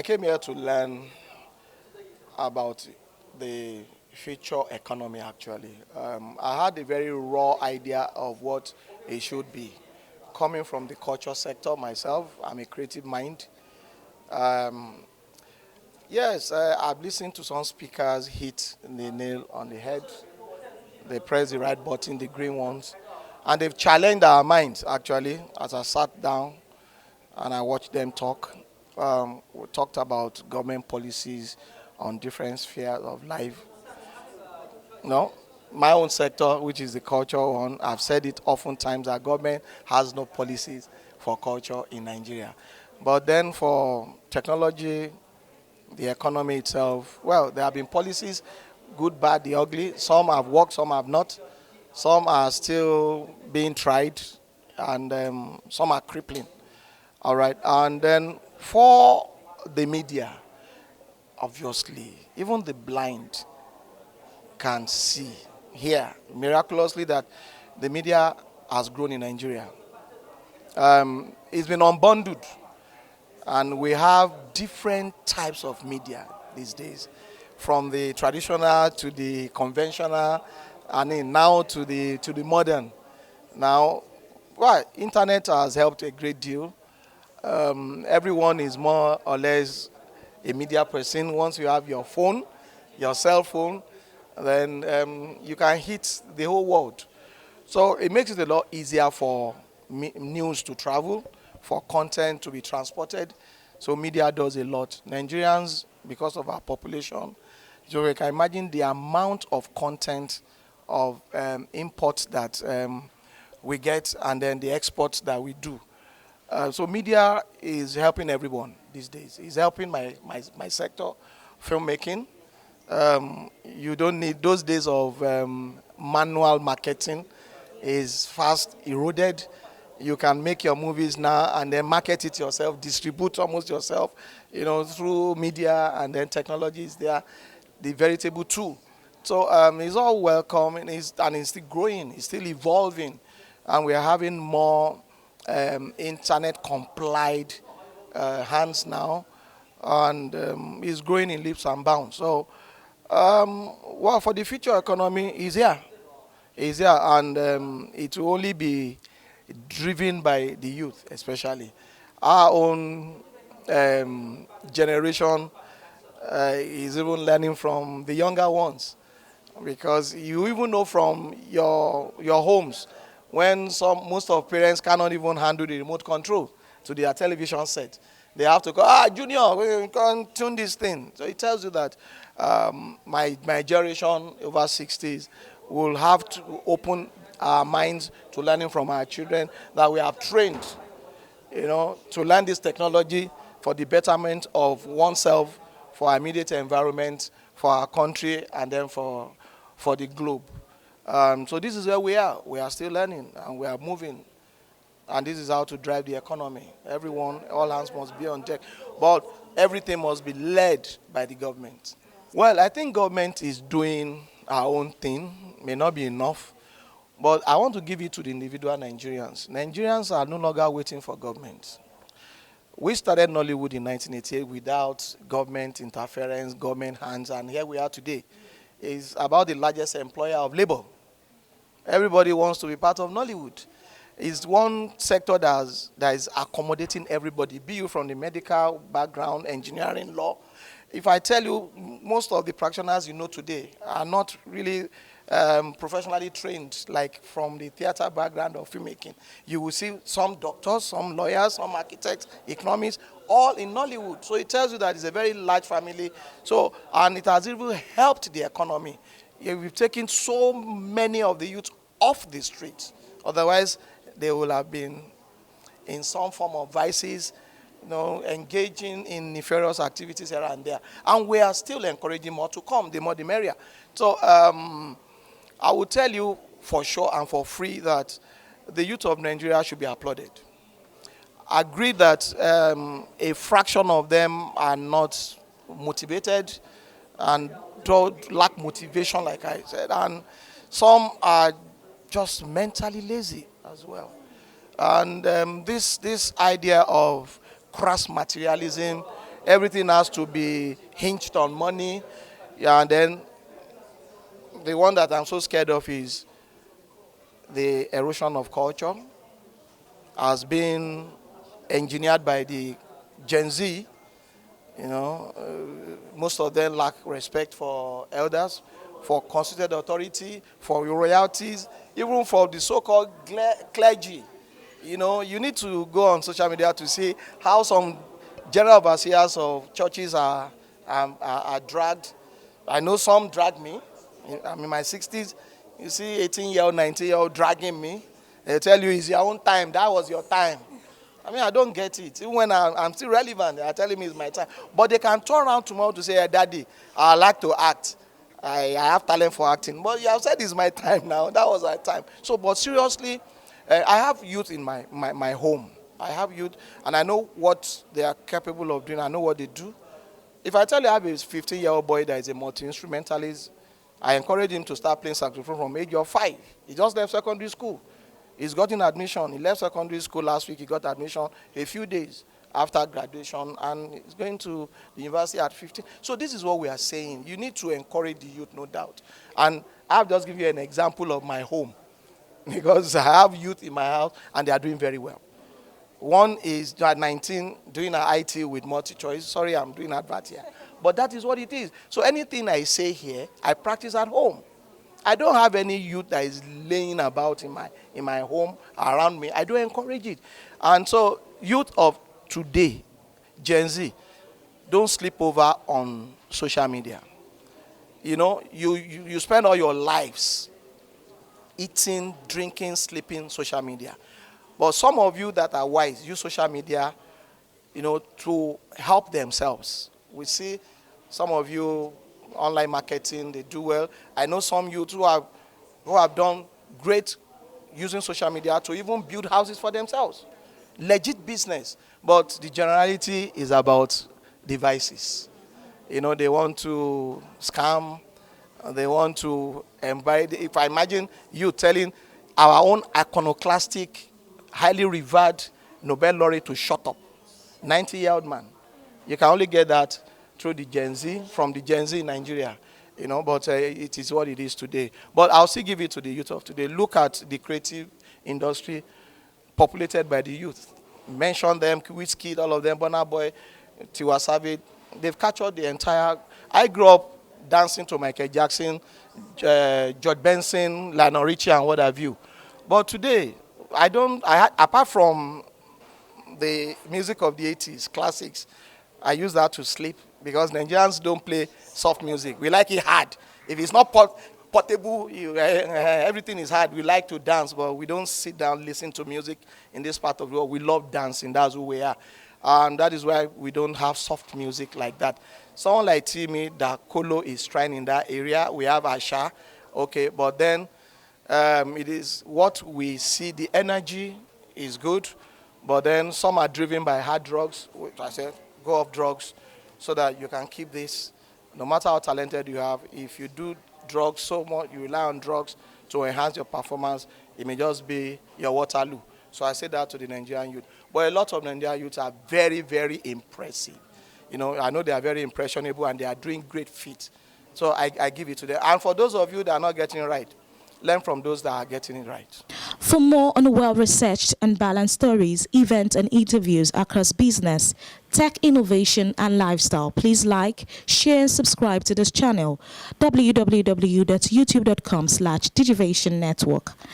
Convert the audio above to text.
came here to learn about the future economy, actually. I had a very raw idea of what it should be. Coming from the culture sector myself, I'm a creative mind. Um, yes, I've listened to some speakers hit the nail on the head. They press the right button, the green ones. And they've challenged our minds, actually, as I sat down and I watched them talk. We talked about government policies on different spheres of life. No, my own sector, which is the culture one, I've said it oftentimes that government has no policies for culture in Nigeria. But then for technology, the economy itself, well, there have been policies, good, bad, the ugly. Some have worked, some have not. Some are still being tried, and some are crippling. All right. And then for the media, obviously, even the blind can see, hear miraculously that the media has grown in Nigeria. It's been unbundled, and we have different types of media these days, from the traditional to the conventional, and then now to the modern. Now, well, internet has helped a great deal. Everyone is more or less a media person. Once you have your phone, your cell phone, then you can hit the whole world. So it makes it a lot easier for news to travel, for content to be transported. So media does a lot. Nigerians, because of our population, so we can imagine the amount of content of imports that we get and then the exports that we do. So media is helping everyone these days. It's helping my sector, filmmaking. You don't need those days of manual marketing is fast eroded. You can make your movies now and then market it yourself, distribute almost yourself, through media, and then technology is there, the veritable tool. So it's all welcome, and it's still growing, it's still evolving, and we are having more internet complied hands now, and it's growing in leaps and bounds. So, well, for the future economy is here, and it will only be driven by the youth, especially our own generation is even learning from the younger ones, because you even know from your homes when most of parents cannot even handle the remote control to their television set. They have to go, Junior, we can tune this thing. So it tells you that my generation over 60s will have to open our minds to learning from our children, that we have trained, to learn this technology for the betterment of oneself, for our immediate environment, for our country, and then for the globe. So this is where we are. We are still learning, and we are moving. And this is how to drive the economy. Everyone, all hands must be on deck. But everything must be led by the government. Well, I think government is doing our own thing. May not be enough. But I want to give it to the individual Nigerians. Nigerians are no longer waiting for government. We started Nollywood in 1988 without government interference, government hands, and here we are today. It's about the largest employer of labor. Everybody wants to be part of Nollywood. It's one sector that is accommodating everybody, be you from the medical background, engineering, law. If I tell you, most of the practitioners today are not really professionally trained, like from the theater background or filmmaking. You will see some doctors, some lawyers, some architects, economists, all in Nollywood. So it tells you that it's a very large family. So, and it has even helped the economy. We've taken so many of the youth off the streets. Otherwise, they will have been in some form of vices, engaging in nefarious activities here and there. And we are still encouraging more to come, the more the merrier. So I will tell you for sure and for free that the youth of Nigeria should be applauded. I agree that a fraction of them are not motivated and don't lack motivation, like I said, and some are just mentally lazy as well. And this idea of crass materialism Everything has to be hinged on money. Yeah, and then the one that I'm so scared of is the erosion of culture has been engineered by the Gen Z. Most of them lack respect for elders, for constituted authority, for royalties, even for the so-called clergy. You need to go on social media to see how some general overseers of churches are dragged. I know some drag me. I'm in my 60s. You see 18-year-old, 19-year-old dragging me. They tell you it's your own time. That was your time. I don't get it. Even when I'm still relevant, they are telling me it's my time. But they can turn around tomorrow to say, hey, Daddy, I like to act. I have talent for acting. But you have said it's my time now. That was my time. So, but seriously, I have youth in my home. I have youth, and I know what they are capable of doing. I know what they do. If I tell you I have a 15-year-old boy that is a multi-instrumentalist, I encourage him to start playing saxophone from age of 5. He just left secondary school. He's gotten admission. He left secondary school last week. He got admission a few days after graduation, and he's going to the university at 15. So this is what we are saying. You need to encourage the youth, no doubt. And I've just given you an example of my home because I have youth in my house, and they are doing very well. One is at 19 doing an IT with multi-choice. Sorry, I'm doing advert here. But that is what it is. So anything I say here, I practice at home. I don't have any youth that is laying about in my home around me. I don't encourage it. And so youth of today, Gen Z, don't sleep over on social media. You spend all your lives eating, drinking, sleeping, social media. But some of you that are wise use social media, to help themselves. We see some of you online marketing, they do well. I know some youth who have done great using social media to even build houses for themselves. Legit business. But the generality is about devices. They want to scam. They want to embed. If I imagine you telling our own iconoclastic, highly revered Nobel laureate to shut up, 90-year-old man, you can only get that through the Gen Z, from the Gen Z in Nigeria, but it is what it is today. But I'll still give it to the youth of today. Look at the creative industry populated by the youth. Mention them, Wizkid, all of them, Burna Boy, Tiwa Savage. They've captured the entire... I grew up dancing to Michael Jackson, George Benson, Lionel Richie, and what have you. But today, apart from the music of the 80s, classics, I use that to sleep because Nigerians don't play soft music. We like it hard. If it's not portable, everything is hard. We like to dance, but we don't sit down, listen to music in this part of the world. We love dancing. That's who we are. And that is why we don't have soft music like that. Someone like Timi, that Kolo is trying in that area. We have Asha, okay, but then it is what we see. The energy is good, but then some are driven by hard drugs, which I said, go off drugs so that you can keep this. No matter how talented you have, if you do drugs so much, you rely on drugs to enhance your performance, it may just be your Waterloo. So I say that to the Nigerian youth. But a lot of Nigerian youths are very, very impressive. I know they are very impressionable and they are doing great feats. So I give it to them. And for those of you that are not getting it right, learn from those that are getting it right. For more on well-researched and balanced stories, events, and interviews across business, tech innovation, and lifestyle, please like, share, and subscribe to this channel, www.youtube.com/Digivation Network.